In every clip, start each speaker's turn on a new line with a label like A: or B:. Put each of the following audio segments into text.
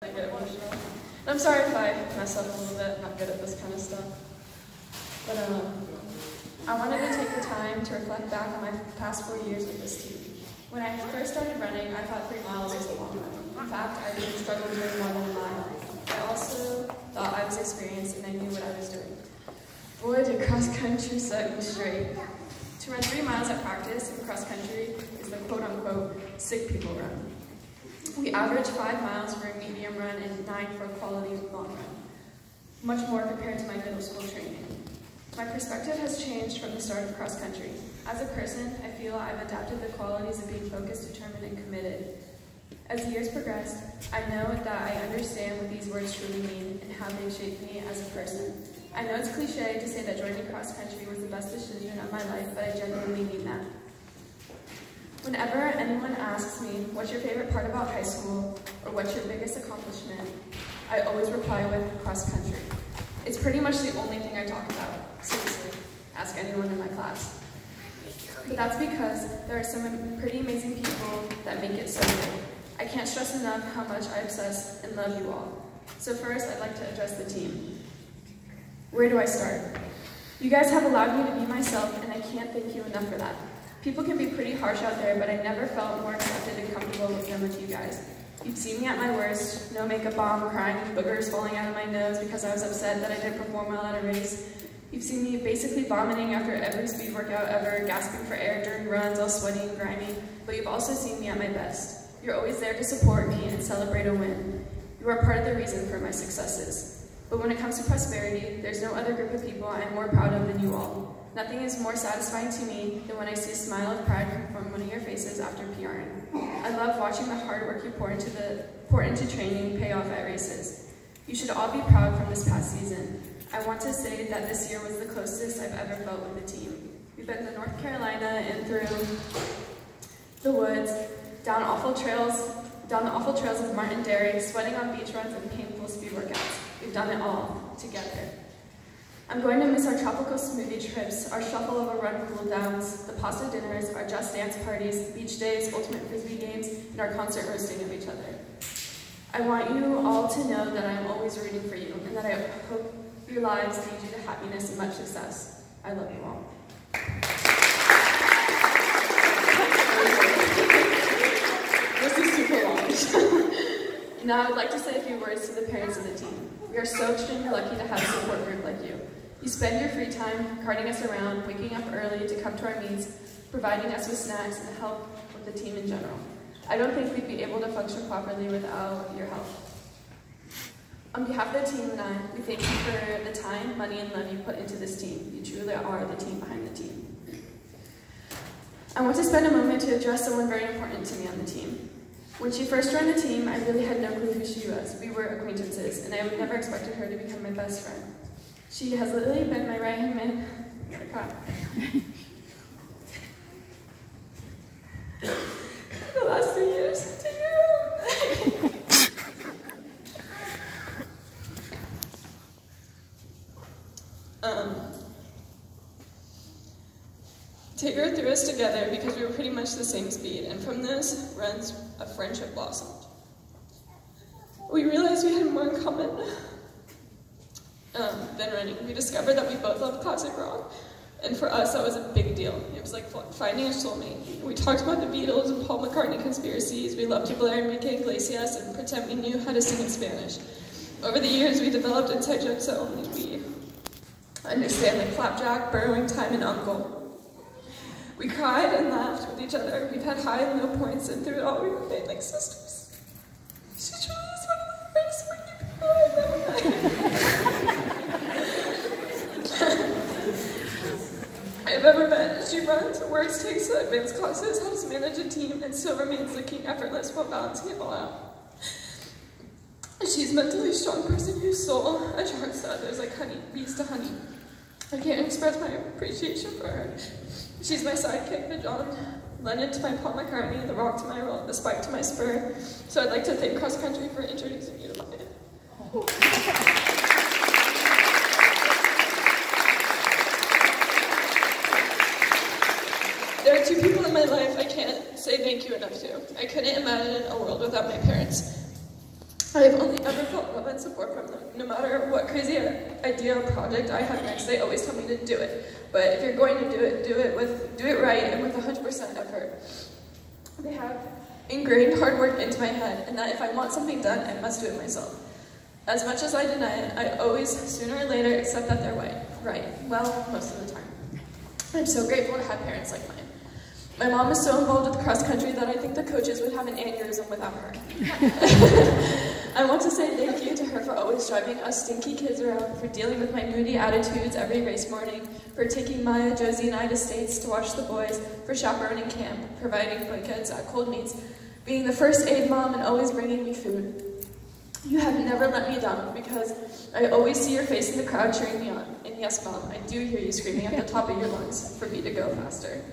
A: I get emotional. And I'm sorry if I mess up a little bit, I'm not good at this kind of stuff. But I wanted to take the time to reflect back on my past 4 years with this team. When I first started running, I thought 3 miles was a long run. In fact, I really struggled doing more than a mile. I also thought I was experienced and I knew what I was doing. Boy, did cross country set me straight. To run 3 miles at practice in cross country is the quote-unquote sick people run. We average 5 miles for a medium run and 9 for a quality long run. Much more compared to my middle school training. My perspective has changed from the start of cross country. As a person, I feel I've adapted the qualities of being focused, determined, and committed. As the years progressed, I know that I understand what these words truly mean and how they shaped me as a person. I know it's cliche to say that joining cross country was the best decision of my life, but I genuinely mean that. Whenever anyone asks me, what's your favorite part about high school, or what's your biggest accomplishment, I always reply with cross country. It's pretty much the only thing I talk about. Seriously, ask anyone in my class. But that's because there are some pretty amazing people that make it so good. I can't stress enough how much I obsess and love you all. So first, I'd like to address the team. Where do I start? You guys have allowed me to be myself, and I can't thank you enough for that. People can be pretty harsh out there, but I never felt more accepted and comfortable with them with you guys. You've seen me at my worst, no makeup on, crying with boogers falling out of my nose because I was upset that I didn't perform well at a race. You've seen me basically vomiting after every speed workout ever, gasping for air during runs, all sweaty and grimy, but you've also seen me at my best. You're always there to support me and celebrate a win. You are part of the reason for my successes. But when it comes to prosperity, there's no other group of people I am more proud of than you all. Nothing is more satisfying to me than when I see a smile of pride come from one of your faces after PRing. I love watching the hard work you pour into training pay off at races. You should all be proud from this past season. I want to say that this year was the closest I've ever felt with the team. We've been to North Carolina and through the woods, down the awful trails of Martin Dairy, sweating on beach runs and painful speed workouts. We've done it all together. I'm going to miss our tropical smoothie trips, our shuffle of a run cool downs, the pasta dinners, our Just Dance parties, beach days, ultimate frisbee games, and our concert roasting of each other. I want you all to know that I'm always rooting for you, and that I hope your lives lead you to happiness and much success. I love you all. This is super long. Now I would like to say a few words to the parents of the team. We are so extremely lucky to have a support group like you. You spend your free time carting us around, waking up early to come to our meets, providing us with snacks, and help with the team in general. I don't think we'd be able to function properly without your help. On behalf of the team and I, we thank you for the time, money, and love you put into this team. You truly are the team behind the team. I want to spend a moment to address someone very important to me on the team. When she first joined the team, I really had no clue who she was. We were acquaintances, and I would never expected her to become my best friend. She has literally been my right-hand man. I'm gonna cry. The last 3 years. Tigger threw us together because we were pretty much the same speed, and from those runs, a friendship blossomed. We realized we had more in common than running. We discovered that we both loved classic rock, and for us, that was a big deal. It was like finding a soulmate. We talked about the Beatles and Paul McCartney conspiracies. We loved to blare Enrique Iglesias and pretend we knew how to sing in Spanish. Over the years, we developed inside jokes that only we understand, like flapjack, burrowing time, and uncle. We cried and laughed with each other. We've had high and low points, and through it all, we remained like sisters. She truly is one of the first working people I've ever met. She runs, works, takes advanced classes, helps manage a team, and still remains looking effortless while balancing it all out. She's a mentally strong person whose soul attracts to others like honey, bees to honey. I can't express my appreciation for her. She's my sidekick, the John Lennon to my Paul McCartney, the rock to my roll, the spike to my spur. So I'd like to thank Cross Country for introducing me to my There are 2 people in my life I can't say thank you enough to. I couldn't imagine a world without my parents. I have only only ever felt love and support from them. No matter what crazy idea or project I had next, they always told me to do it. But if you're going to do it right and with 100% effort. They have ingrained hard work into my head, and that if I want something done, I must do it myself. As much as I deny it, I always, sooner or later, accept that they're right. Well, most of the time. I'm so grateful to have parents like mine. My mom is so involved with cross country that I think the coaches would have an aneurysm without her. I want to say thank you to her for always driving us stinky kids around, for dealing with my moody attitudes every race morning, for taking Maya, Josie, and I to States to watch the boys, for chaperoning camp, providing blankets at cold meets, being the first aid mom, and always bringing me food. You have never let me down, because I always see your face in the crowd cheering me on. And yes, Mom, I do hear you screaming at the top of your lungs for me to go faster.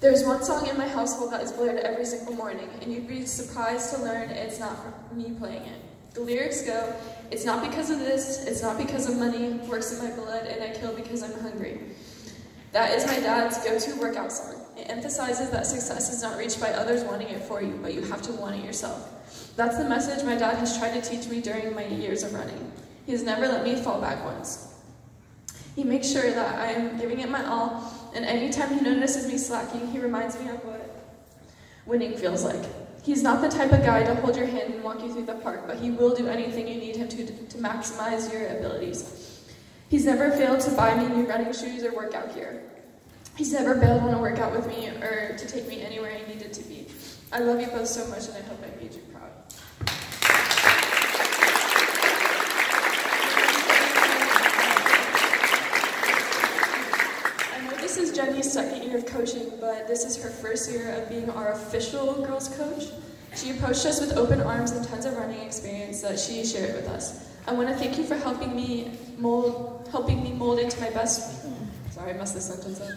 A: There's one song in my household that is blared every single morning, and you'd be surprised to learn it's not me playing it. The lyrics go, "It's not because of this, it's not because of money, works in my blood, and I kill because I'm hungry." That is my dad's go-to workout song. It emphasizes that success is not reached by others wanting it for you, but you have to want it yourself. That's the message my dad has tried to teach me during my years of running. He has never let me fall back once. He makes sure that I am giving it my all, and anytime he notices me slacking, he reminds me of what winning feels like. He's not the type of guy to hold your hand and walk you through the park, but he will do anything you need him to maximize your abilities. He's never failed to buy me new running shoes or workout gear. He's never bailed on a workout with me or to take me anywhere I needed to be. I love you both so much, and I hope I made you proud. This is Jenny's second year of coaching, but this is her first year of being our official girls coach. She approached us with open arms and tons of running experience that she shared with us. I want to thank you for helping me mold into my best, sorry, I messed this sentence up.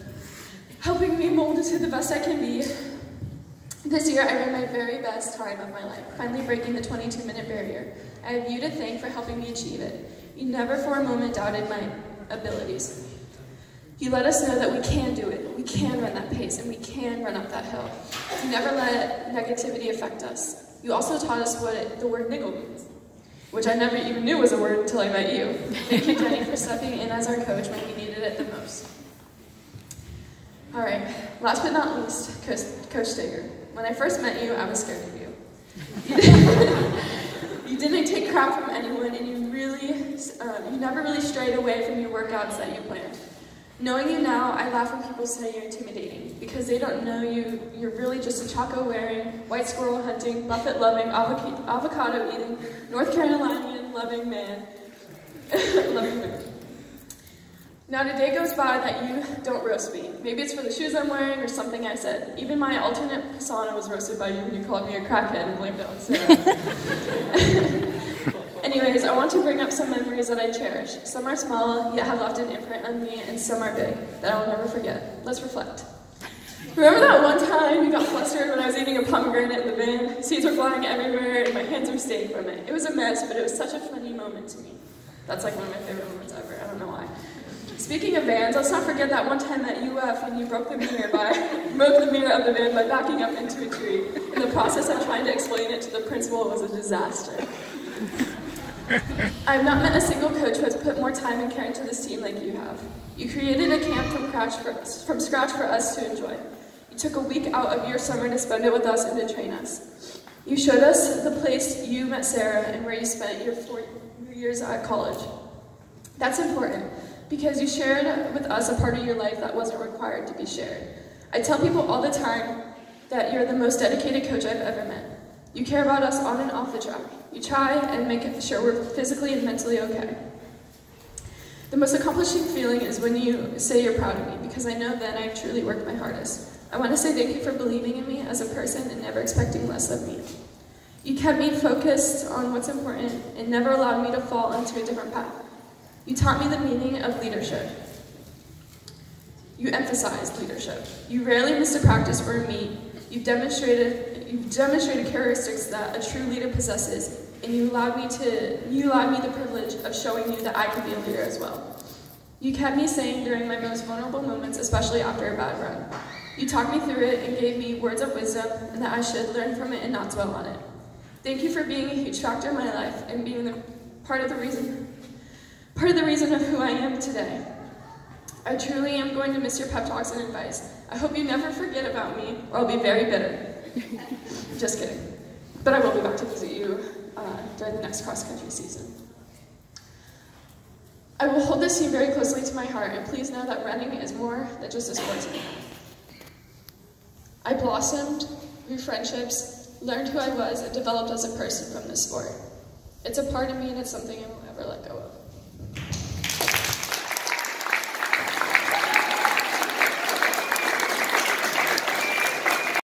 A: Helping me mold into the best I can be. This year I ran my very best time of my life, finally breaking the 22-minute barrier. I have you to thank for helping me achieve it. You never for a moment doubted my abilities. You let us know that we can do it, we can run that pace, and we can run up that hill. You never let negativity affect us. You also taught us what the word niggle means, which I never even knew was a word until I met you. Thank you, Jenny, for stepping in as our coach when we needed it the most. All right, last but not least, Coach Digger. When I first met you, I was scared of you. You didn't take crap from anyone, and you never really strayed away from your workouts that you planned. Knowing you now, I laugh when people say you're intimidating, because they don't know you. You're really just a Chaco-wearing, white squirrel hunting, Buffett-loving, avocado-eating, North Carolinian-loving man. Loving man. Not a day goes by that you don't roast me. Maybe it's for the shoes I'm wearing or something I said. Even my alternate persona was roasted by you when you called me a crackhead and blamed it on Sarah. Anyways, I want to bring up some memories that I cherish. Some are small, yet have left an imprint on me, and some are big, that I will never forget. Let's reflect. Remember that one time you got flustered when I was eating a pomegranate in the van? Seeds were flying everywhere, and my hands were stained from it. It was a mess, but it was such a funny moment to me. That's like one of my favorite moments ever, I don't know why. Speaking of vans, let's not forget that one time at UF when you broke the mirror of the van by backing up into a tree. In the process of trying to explain it to the principal, it was a disaster. I've not met a single coach who has put more time and care into this team like you have. You created a camp from scratch for us to enjoy. You took a week out of your summer to spend it with us and to train us. You showed us the place you met Sarah and where you spent your 4 years at college. That's important, because you shared with us a part of your life that wasn't required to be shared. I tell people all the time that you're the most dedicated coach I've ever met. You care about us on and off the track. You try and make sure we're physically and mentally okay. The most accomplishing feeling is when you say you're proud of me, because I know then I've truly worked my hardest. I want to say thank you for believing in me as a person and never expecting less of me. You kept me focused on what's important and never allowed me to fall into a different path. You taught me the meaning of leadership. You emphasized leadership. You rarely missed a practice or a meet. You've demonstrated characteristics that a true leader possesses, and you allowed me the privilege of showing you that I could be a leader as well. You kept me sane during my most vulnerable moments, especially after a bad run. You talked me through it and gave me words of wisdom, and that I should learn from it and not dwell on it. Thank you for being a huge factor in my life and being part of the reason of who I am today. I truly am going to miss your pep talks and advice. I hope you never forget about me, or I'll be very bitter. Just kidding. But I will be back to visit you during the next cross-country season. I will hold this team very closely to my heart, and please know that running is more than just a sport to me. I blossomed, grew friendships, learned who I was, and developed as a person from this sport. It's a part of me, and it's something I won't ever let go of.